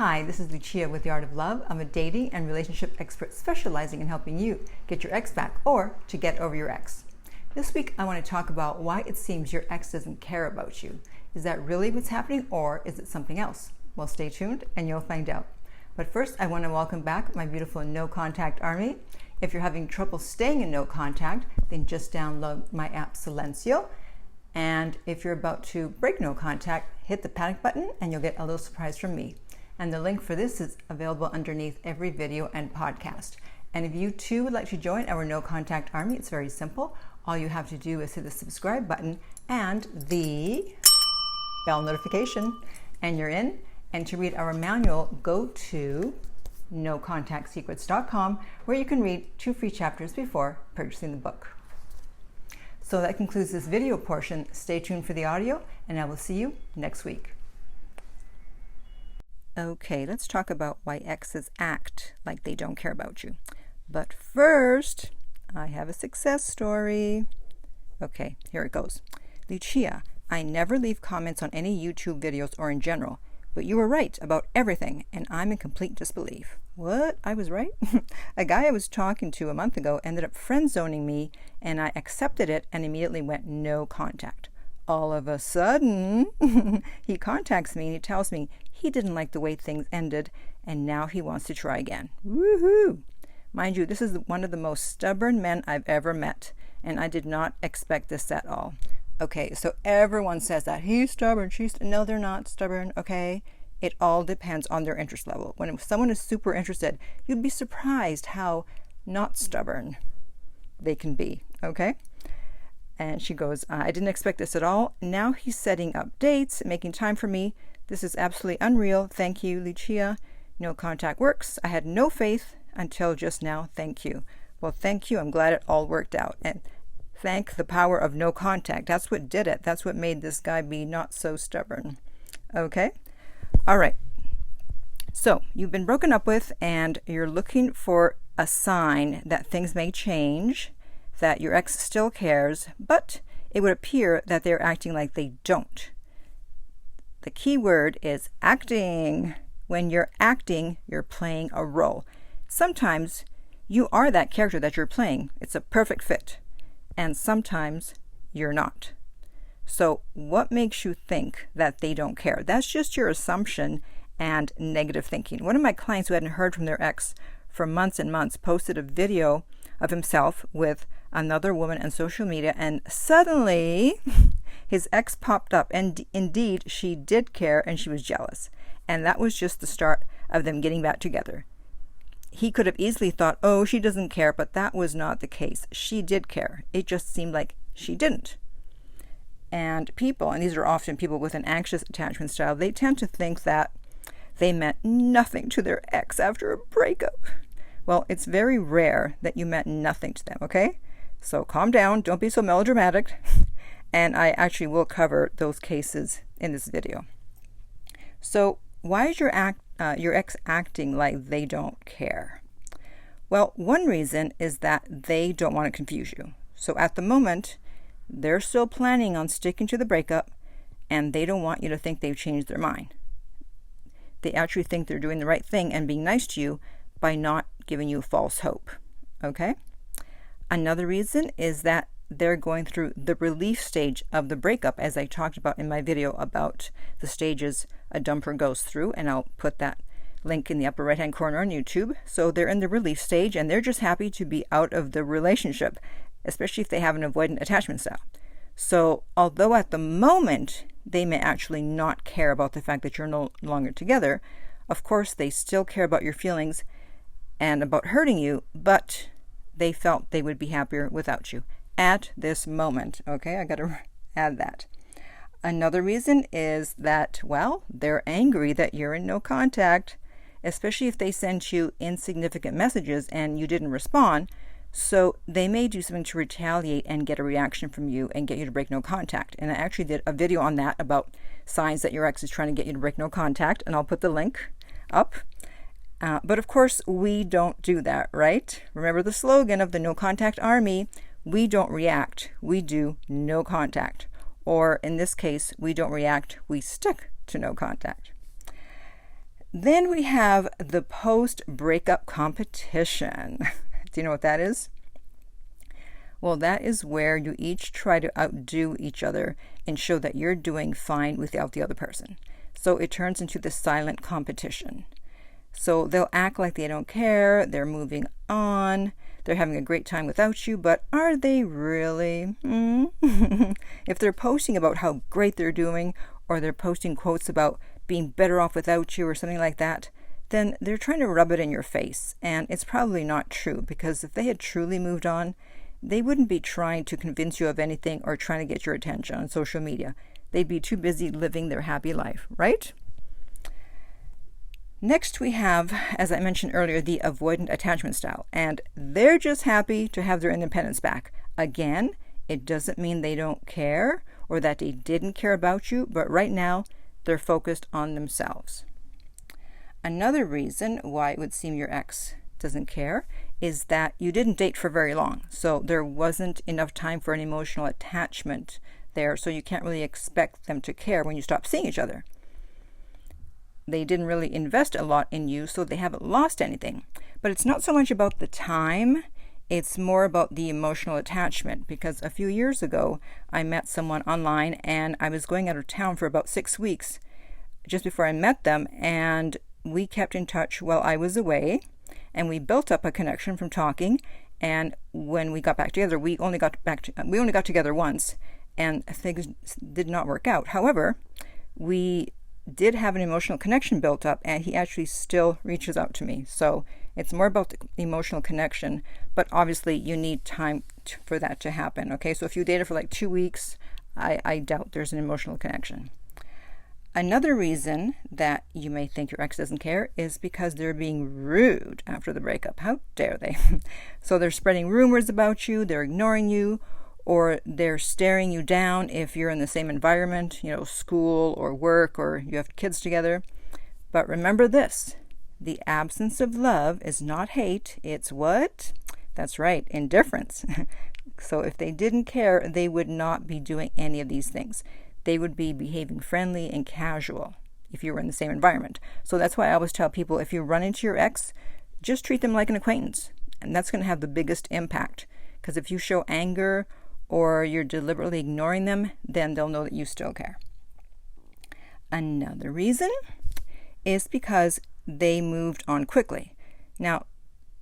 Hi, this is Lucia with The Art of Love. I'm a dating and relationship expert specializing in helping you get your ex back or to get over your ex. This week, I want to talk about why it seems your ex doesn't care about you. Is that really what's happening, or is it something else? Well, stay tuned and you'll find out. But first, I want to welcome back my beautiful No Contact Army. If you're having trouble staying in no contact, then just download my app Silencio. And if you're about to break no contact, hit the panic button and you'll get a little surprise from me. And the link for this is available underneath every video and podcast. And if you too would like to join our No Contact Army, it's very simple. All you have to do is hit the subscribe button and the bell notification, and you're in. And to read our manual, go to nocontactsecrets.com, where you can read 2 free chapters before purchasing the book. So that concludes this video portion. Stay tuned for the audio, and I will see you next week. Okay, let's talk about why exes act like they don't care about you. But first, I have a success story. Okay, here it goes. Lucia, I never leave comments on any YouTube videos or in general, but you were right about everything, and I'm in complete disbelief. What? I was right? A guy I was talking to a month ago ended up friend zoning me, and I accepted it and immediately went no contact. All of a sudden, he contacts me and he tells me he didn't like the way things ended, and now he wants to try again. Woohoo! Mind you, this is one of the most stubborn men I've ever met, and I did not expect this at all. Okay, so everyone says that. He's stubborn, no, they're not stubborn, okay? It all depends on their interest level. When someone is super interested, you'd be surprised how not stubborn they can be, okay? And she goes, I didn't expect this at all. Now he's setting up dates, making time for me. This is absolutely unreal. Thank you, Lucia. No contact works. I had no faith until just now. Thank you. Well, thank you. I'm glad it all worked out. And thank the power of no contact. That's what did it. That's what made this guy be not so stubborn. Okay? All right. So you've been broken up with and you're looking for a sign that things may change, that your ex still cares, but it would appear that they're acting like they don't. The key word is acting. When you're acting, you're playing a role. Sometimes you are that character that you're playing. It's a perfect fit. And sometimes you're not. So what makes you think that they don't care? That's just your assumption and negative thinking. One of my clients who hadn't heard from their ex for months and months posted a video of himself with another woman on social media, and suddenly his ex popped up, and indeed she did care and she was jealous, and that was just the start of them getting back together. He could have easily thought, oh, she doesn't care, but that was not the case. She did care. It just seemed like she didn't. And people, and these are often people with an anxious attachment style, they tend to think that they meant nothing to their ex after a breakup. Well, it's very rare that you meant nothing to them, okay? So calm down, don't be so melodramatic, and I actually will cover those cases in this video. So why is your ex acting like they don't care? Well, one reason is that they don't want to confuse you. So at the moment, they're still planning on sticking to the breakup, and they don't want you to think they've changed their mind. They actually think they're doing the right thing and being nice to you by not giving you false hope, okay? Another reason is that they're going through the relief stage of the breakup, as I talked about in my video about the stages a dumper goes through, and I'll put that link in the upper right-hand corner on YouTube. So they're in the relief stage, and they're just happy to be out of the relationship, especially if they have an avoidant attachment style. So although at the moment they may actually not care about the fact that you're no longer together, of course they still care about your feelings and about hurting you, but they felt they would be happier without you at this moment. Okay, I got to add that. Another reason is that, well, they're angry that you're in no contact, especially if they sent you insignificant messages and you didn't respond. So they may do something to retaliate and get a reaction from you and get you to break no contact. And I actually did a video on that about signs that your ex is trying to get you to break no contact, and I'll put the link up. But of course, we don't do that, right? Remember the slogan of the No Contact Army: we don't react, we do no contact. Or in this case, we don't react, we stick to no contact. Then we have the post-breakup competition. Do you know what that is? Well, that is where you each try to outdo each other and show that you're doing fine without the other person. So it turns into the silent competition. So they'll act like they don't care, they're moving on, they're having a great time without you, but are they really? If they're posting about how great they're doing, or they're posting quotes about being better off without you or something like that, then they're trying to rub it in your face. And it's probably not true, because if they had truly moved on, they wouldn't be trying to convince you of anything or trying to get your attention on social media. They'd be too busy living their happy life, right? Next we have, as I mentioned earlier, the avoidant attachment style. And they're just happy to have their independence back. Again, it doesn't mean they don't care or that they didn't care about you, but right now they're focused on themselves. Another reason why it would seem your ex doesn't care is that you didn't date for very long. So there wasn't enough time for an emotional attachment there, so you can't really expect them to care when you stop seeing each other. They didn't really invest a lot in you, so they haven't lost anything. But it's not so much about the time, it's more about the emotional attachment, because a few years ago I met someone online and I was going out of town for about 6 weeks just before I met them, and we kept in touch while I was away, and we built up a connection from talking. And when we got back together, we only got together once, and things did not work out. However, we did have an emotional connection built up, and he actually still reaches out to me. So it's more about the emotional connection, but obviously you need time for that to happen. Okay, so if you dated for like 2 weeks, I doubt there's an emotional connection. Another reason that you may think your ex doesn't care is because they're being rude after the breakup. How dare they? So they're spreading rumors about you, they're ignoring you, or they're staring you down if you're in the same environment, school or work, or you have kids together. But remember this, the absence of love is not hate, it's what? That's right, indifference. So if they didn't care, they would not be doing any of these things. They would be behaving friendly and casual if you were in the same environment. So that's why I always tell people, if you run into your ex, just treat them like an acquaintance. And that's going to have the biggest impact. Because if you show anger or you're deliberately ignoring them, then they'll know that you still care. Another reason is because they moved on quickly. Now,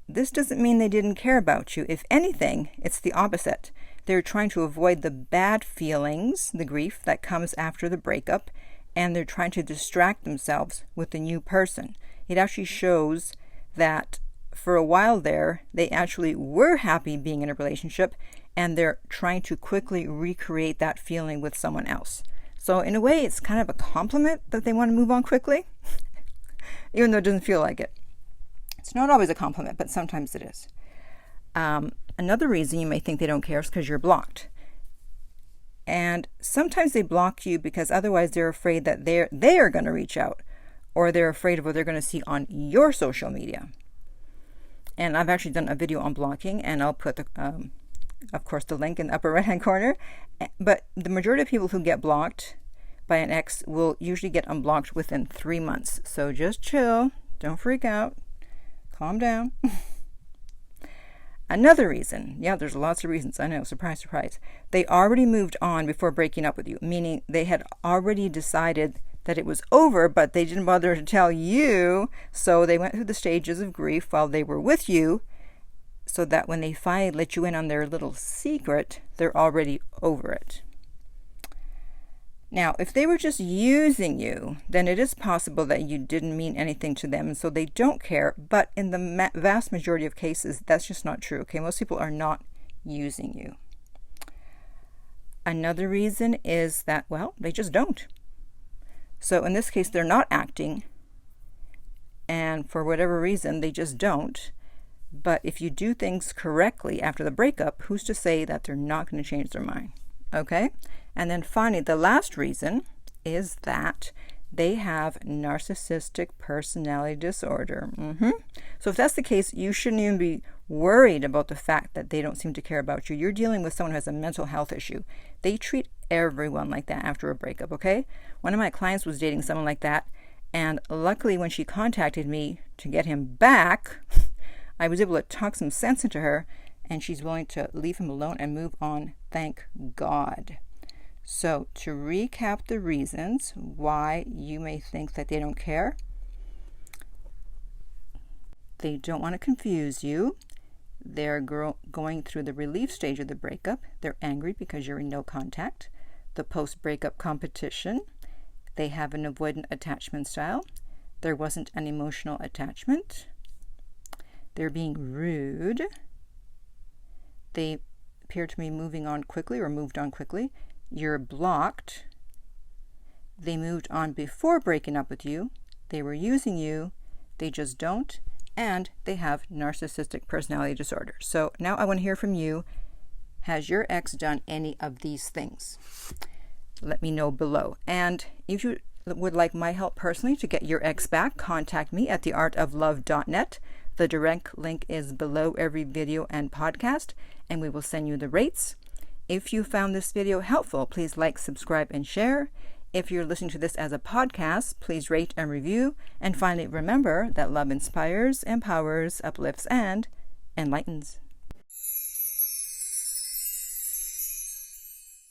this doesn't mean they didn't care about you. If anything, it's the opposite. They're trying to avoid the bad feelings, the grief that comes after the breakup, and they're trying to distract themselves with the new person. It actually shows that for a while there, they actually were happy being in a relationship, and they're trying to quickly recreate that feeling with someone else. So in a way, it's kind of a compliment that they want to move on quickly, even though it doesn't feel like it. It's not always a compliment, but sometimes it is. Another reason you may think they don't care is because you're blocked. And sometimes they block you because otherwise they're afraid that they are going to reach out, or they're afraid of what they're going to see on your social media. And I've actually done a video on blocking, and I'll put, of course, the link in the upper right-hand corner. But the majority of people who get blocked by an ex will usually get unblocked within 3 months. So just chill. Don't freak out. Calm down. Another reason, there's lots of reasons, I know, surprise, surprise. They already moved on before breaking up with you, meaning they had already decided that it was over, but they didn't bother to tell you, so they went through the stages of grief while they were with you, so that when they finally let you in on their little secret, they're already over it. Now, if they were just using you, then it is possible that you didn't mean anything to them, and so they don't care. But in the vast majority of cases, that's just not true. Okay, most people are not using you. Another reason is that, they just don't. So in this case, they're not acting, and for whatever reason, they just don't. But if you do things correctly after the breakup, who's to say that they're not going to change their mind? Okay? And then finally, the last reason is that they have narcissistic personality disorder. So if that's the case, you shouldn't even be worried about the fact that they don't seem to care about you. You're dealing with someone who has a mental health issue. They treat everyone like that after a breakup, okay? One of my clients was dating someone like that, And luckily, when she contacted me to get him back, I was able to talk some sense into her, and she's willing to leave him alone and move on. Thank God. So, to recap the reasons why you may think that they don't care: they don't want to confuse you. They're going through the relief stage of the breakup. They're angry because you're in no contact. The post-breakup competition. They have an avoidant attachment style. There wasn't an emotional attachment. They're being rude. They appear to be moving on quickly or moved on quickly. You're blocked. They moved on before breaking up with you. They were using you. They just don't. And they have narcissistic personality disorder. So now I want to hear from you. Has your ex done any of these things? Let me know below. And if you would like my help personally to get your ex back, contact me at theartoflove.net. The direct link is below every video and podcast, and we will send you the rates. If you found this video helpful, please like, subscribe, and share. If you're listening to this as a podcast, please rate and review. And finally, remember that love inspires, empowers, uplifts, and enlightens.